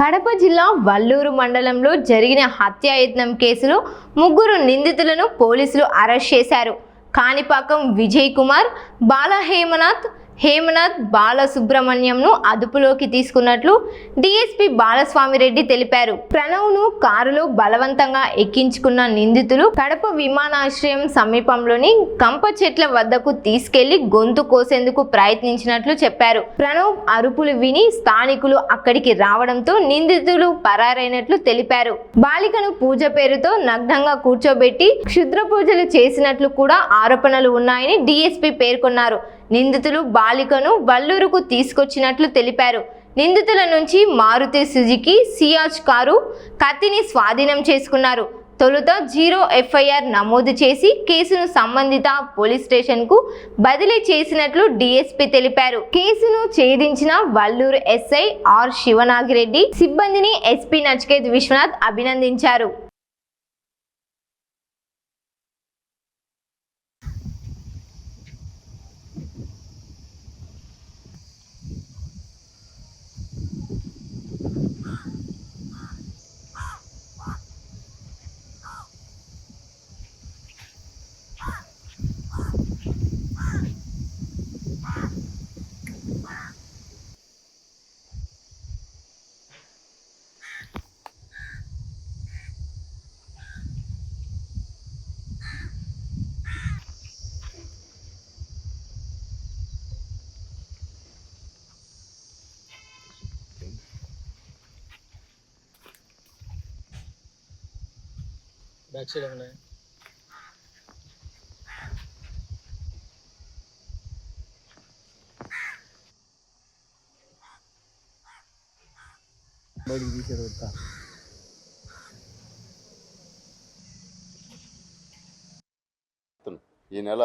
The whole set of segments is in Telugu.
కడప జిల్లా వల్లూరు మండలంలో జరిగిన హత్యాయత్నం కేసులో ముగ్గురు నిందితులను పోలీసులు అరెస్ట్ చేశారు. కాణిపాకం విజయ్ కుమార్, హేమనాథ్ బాలసుబ్రహ్మణ్యంను అదుపులోకి తీసుకున్నట్లు డీఎస్పీ బాలస్వామిరెడ్డి తెలిపారు. ప్రణవ్ను కారులో బలవంతంగా ఎక్కించుకున్న నిందితులు కడప విమానాశ్రయం సమీపంలోని కంప చెట్ల వద్దకు తీసుకెళ్లి గొంతు కోసేందుకు ప్రయత్నించినట్లు చెప్పారు. ప్రణవ్ అరుపులు విని స్థానికులు అక్కడికి రావడంతో నిందితులు పరారైనట్లు తెలిపారు. బాలికను పూజ పేరుతో నగ్నంగా కూర్చోబెట్టి క్షుద్ర పూజలు చేసినట్లు కూడా ఆరోపణలు ఉన్నాయని డీఎస్పీ పేర్కొన్నారు. నిందితులు బాలికను వల్లూరుకు తీసుకొచ్చినట్లు తెలిపారు. నిందితుల నుంచి మారుతి సుజుకి సియాజ్ కారు, కత్తిని స్వాధీనం చేసుకున్నారు. తొలుత 0 ఎఫ్ఐఆర్ నమోదు చేసి కేసును సంబంధిత పోలీస్ స్టేషన్కు బదిలీ చేసినట్లు డీఎస్పీ తెలిపారు. కేసును ఛేదించిన వల్లూరు ఎస్ఐ ఆర్ శివనాగిరెడ్డి సిబ్బందిని ఎస్పీ నచికేత్ విశ్వనాథ్ అభినందించారు. బ్యాక్ సైడ్ ఉన్నాయి. బయటికి తీసేది వద్దా? ఈ నెల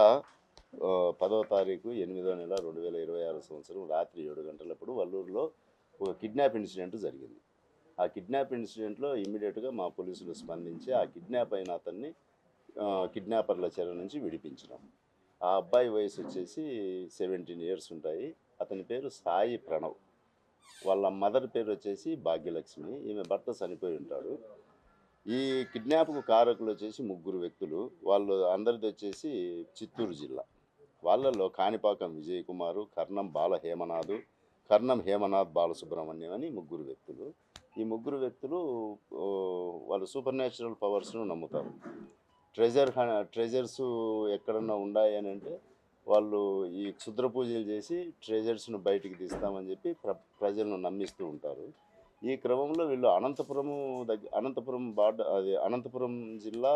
10వ తారీఖు 8వ నెల 2026 సంవత్సరం రాత్రి 7 గంటలప్పుడు వల్లూరులో ఒక కిడ్నాప్ ఇన్సిడెంట్ జరిగింది. ఆ కిడ్నాప్ ఇన్సిడెంట్లో ఇమ్మీడియట్గా మా పోలీసులు స్పందించి ఆ కిడ్నాప్ అయిన అతన్ని కిడ్నాపర్ల చెర నుంచి విడిపించినాం. ఆ అబ్బాయి వయసు వచ్చేసి 17 ఇయర్స్ ఉంటాయి. అతని పేరు సాయి ప్రణవ్. వాళ్ళ మదర్ పేరు వచ్చేసి భాగ్యలక్ష్మి. ఈమె భర్త చనిపోయి ఉంటాడు. ఈ కిడ్నాప్కు కారకులు వచ్చేసి ముగ్గురు వ్యక్తులు. వాళ్ళు అందరిది వచ్చేసి చిత్తూరు జిల్లా. వాళ్ళల్లో కాణిపాకం విజయ్ కుమారు, కర్ణం హేమనాథ్ బాలసుబ్రహ్మణ్యం అని ముగ్గురు వ్యక్తులు. ఈ ముగ్గురు వ్యక్తులు వాళ్ళు సూపర్ న్యాచురల్ పవర్స్ను నమ్ముతారు. ట్రెజర్స్ ఎక్కడన్నా ఉన్నాయి అని అంటే వాళ్ళు ఈ క్షుద్ర పూజలు చేసి ట్రెజర్స్ను బయటికి తీస్తామని చెప్పి ప్రజలను నమ్మిస్తూ ఉంటారు. ఈ క్రమంలో వీళ్ళు అనంతపురం జిల్లా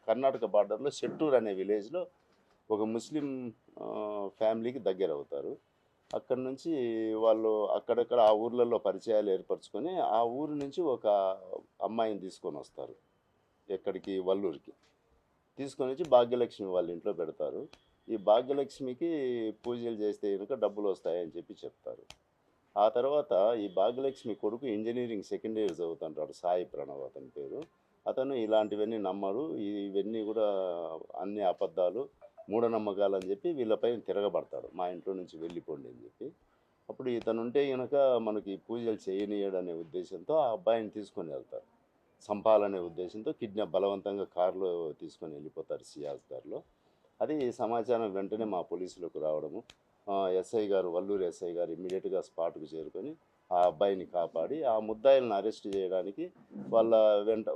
కర్ణాటక బార్డర్లో చెట్టూరు అనే విలేజ్లో ఒక ముస్లిం ఫ్యామిలీకి దగ్గర అవుతారు. అక్కడి నుంచి వాళ్ళు అక్కడక్కడ ఆ ఊర్లలో పరిచయాలు ఏర్పరచుకొని ఆ ఊరు నుంచి ఒక అమ్మాయిని తీసుకొని వస్తారు. ఎక్కడికి? వల్లూరుకి తీసుకొని వచ్చి భాగ్యలక్ష్మి వాళ్ళ ఇంట్లో పెడతారు. ఈ భాగ్యలక్ష్మికి పూజలు చేస్తే కనుక డబ్బులు వస్తాయని చెప్పి చెప్తారు. ఆ తర్వాత ఈ భాగ్యలక్ష్మి కొడుకు ఇంజనీరింగ్ సెకండ్ ఇయర్ చదువుతుంటాడు, సాయి ప్రణవ్ అతని పేరు. అతను ఇలాంటివన్నీ నమ్మడు. ఇవన్నీ కూడా అన్ని అబద్ధాలు, మూఢనమ్మకాలు అని చెప్పి వీళ్ళపైన తిరగబడతాడు. మా ఇంట్లో నుంచి వెళ్ళిపోండి అని చెప్పి. అప్పుడు ఇతనుంటే కనుక మనకి పూజలు చేయనీయడనే ఉద్దేశంతో ఆ అబ్బాయిని తీసుకొని వెళ్తారు. చంపాలనే ఉద్దేశంతో బలవంతంగా కారులో తీసుకొని వెళ్ళిపోతారు, సియాజ్ కారులో. అది సమాచారం వెంటనే మా పోలీసులకు రావడము, ఎస్ఐ గారు, వల్లూరు ఎస్ఐ గారు ఇమ్మీడియట్గా స్పాట్కు చేరుకొని ఆ అబ్బాయిని కాపాడి ఆ ముద్దాయిలను అరెస్ట్ చేయడానికి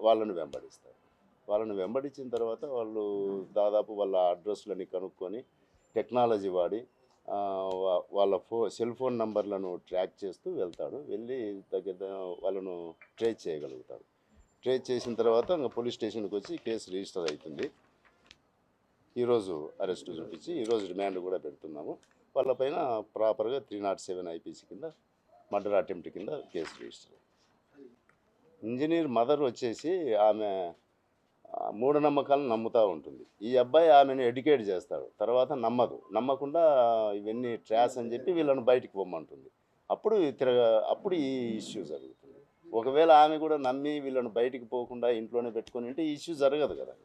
వాళ్ళను వెంబడిస్తారు. వాళ్ళని వెంబడించిన తర్వాత వాళ్ళు దాదాపు వాళ్ళ అడ్రస్లని కనుక్కొని టెక్నాలజీ వాడి వాళ్ళ సెల్ ఫోన్ నంబర్లను ట్రాక్ చేస్తూ వెళ్తాడు. వెళ్ళి వాళ్ళను ట్రేస్ చేయగలుగుతాడు. ట్రేస్ చేసిన తర్వాత ఇంకా పోలీస్ స్టేషన్కి వచ్చి కేసు రిజిస్టర్ అవుతుంది. ఈరోజు అరెస్ట్ చూపించి ఈరోజు రిమాండ్ కూడా పెడుతున్నాము. వాళ్ళపైన ప్రాపర్గా 307 ఐపీసీ కింద మర్డర్ అటెంప్ట్ కింద కేసు రిజిస్టర్. ఇంజనీర్ మదర్ వచ్చేసి ఆమె మూఢనమ్మకాలను నమ్ముతూ ఉంటుంది. ఈ అబ్బాయి ఆమెను ఎడ్యుకేట్ చేస్తాడు. తర్వాత నమ్మకుండా ఇవన్నీ ట్రాస్ అని చెప్పి వీళ్ళని బయటికి పొమ్మంటుంది. అప్పుడు ఈ ఇష్యూ జరుగుతుంది. ఒకవేళ ఆమె కూడా నమ్మి వీళ్ళని బయటికి పోకుండా ఇంట్లోనే పెట్టుకొని ఉంటే ఈ ఇష్యూ జరగదు కదా.